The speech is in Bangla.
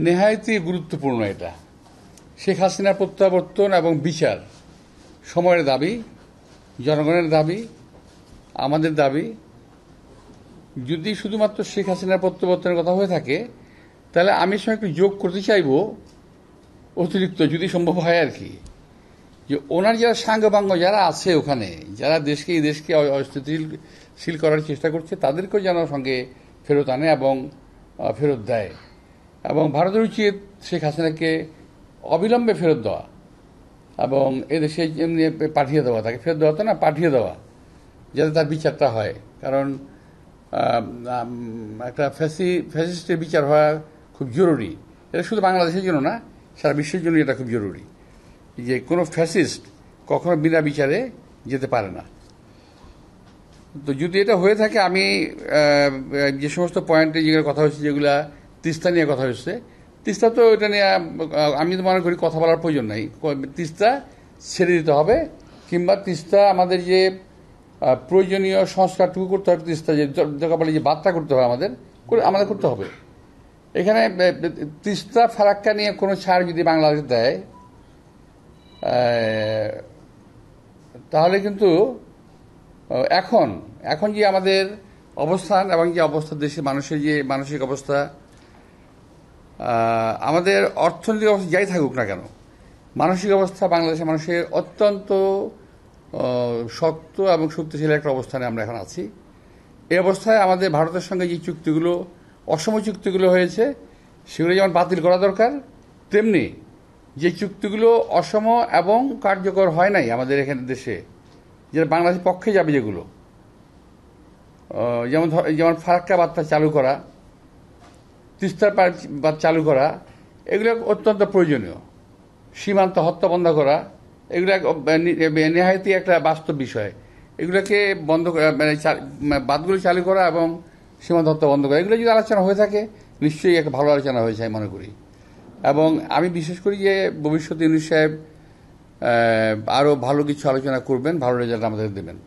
নেহায়তই গুরুত্বপূর্ণ। এটা শেখ হাসিনার প্রত্যাবর্তন এবং বিচার সময়ের দাবি, জনগণের দাবি, আমাদের দাবি। যদি শুধুমাত্র শেখ হাসিনার প্রত্যাবর্তনের কথা হয়ে থাকে তাহলে আমি সঙ্গে একটু যোগ করতে চাইব অতিরিক্ত, যদি সম্ভব হয় আর কি, যে ওনার যারা সাঙ্গপাঙ্গ যারা আছে ওখানে, যারা এই দেশকে অস্থিতিশীল করার চেষ্টা করছে, তাদেরকেও যেন সঙ্গে ফেরত আনে এবং ফেরত দেয়। এবং ভারতের উচিত শেখ হাসিনাকে অবিলম্বে ফেরত দেওয়া এবং এদেশে পাঠিয়ে দেওয়া, তাকে ফেরত দেওয়া তো না, পাঠিয়ে দেওয়া, যাতে তার বিচারটা হয়। কারণ একটা ফ্যাসিস্টের বিচার হওয়া খুব জরুরি। এটা শুধু বাংলাদেশের জন্য না, সারা বিশ্বের জন্য এটা খুব জরুরি, যে কোনো ফ্যাসিস্ট কখনো বিনা বিচারে যেতে পারে না। তো যদি এটা হয়ে থাকে, আমি যে সমস্ত পয়েন্টে যেগুলো কথা হচ্ছে, যেগুলা তিস্তা নিয়ে কথা হচ্ছে, তিস্তা তো এটা নিয়ে আমি তো মনে করি কথা বলার প্রয়োজন নাই। তিস্তা ছেড়ে দিতে হবে, কিংবা তিস্তা আমাদের যে প্রয়োজনীয় সংস্কারটুকু করতে হবে, তিস্তা যে দরকার পড়লে যে বার্তা করতে হবে আমাদের করতে হবে। এখানে তিস্তা ফারাক্কা নিয়ে কোনো ছাড় যদি বাংলাদেশ দেয় তাহলে কিন্তু এখন যে আমাদের অবস্থান এবং যে অবস্থা, দেশের মানুষের যে মানসিক অবস্থা, আমাদের অর্থনৈতিক অবস্থা যাই থাকুক না কেন, মানসিক অবস্থা বাংলাদেশের মানুষের অত্যন্ত শক্ত এবং শক্তিশালী একটা অবস্থানে আমরা এখন আছি। এই অবস্থায় আমাদের ভারতের সঙ্গে যে চুক্তিগুলো, অসম চুক্তিগুলো হয়েছে, সেগুলো যেমন বাতিল করা দরকার, তেমনি যে চুক্তিগুলো অসম এবং কার্যকর হয় নাই আমাদের এখানে দেশে, যেটা বাংলাদেশের পক্ষে যাবে, যেগুলো যেমন ফারাক্কা বার্তা চালু করা, তিস্তার বাদ চালু করা, এগুলো অত্যন্ত প্রয়োজনীয়। সীমান্ত হত্যা বন্ধ করা, এগুলো নেহায়তই একটা বাস্তব বিষয়। এগুলোকে বন্ধ বাদগুলো চালু করা এবং সীমান্ত হত্যা বন্ধ করা, এগুলো যদি আলোচনা হয়ে থাকে, নিশ্চয়ই একটা ভালো আলোচনা হয়েছে আমি মনে করি। এবং আমি বিশেষ করি যে ভবিষ্যতে ইউনূস সাহেব আরও ভালো কিছু আলোচনা করবেন, ভালো রেজাল্ট আমাদের দেবেন।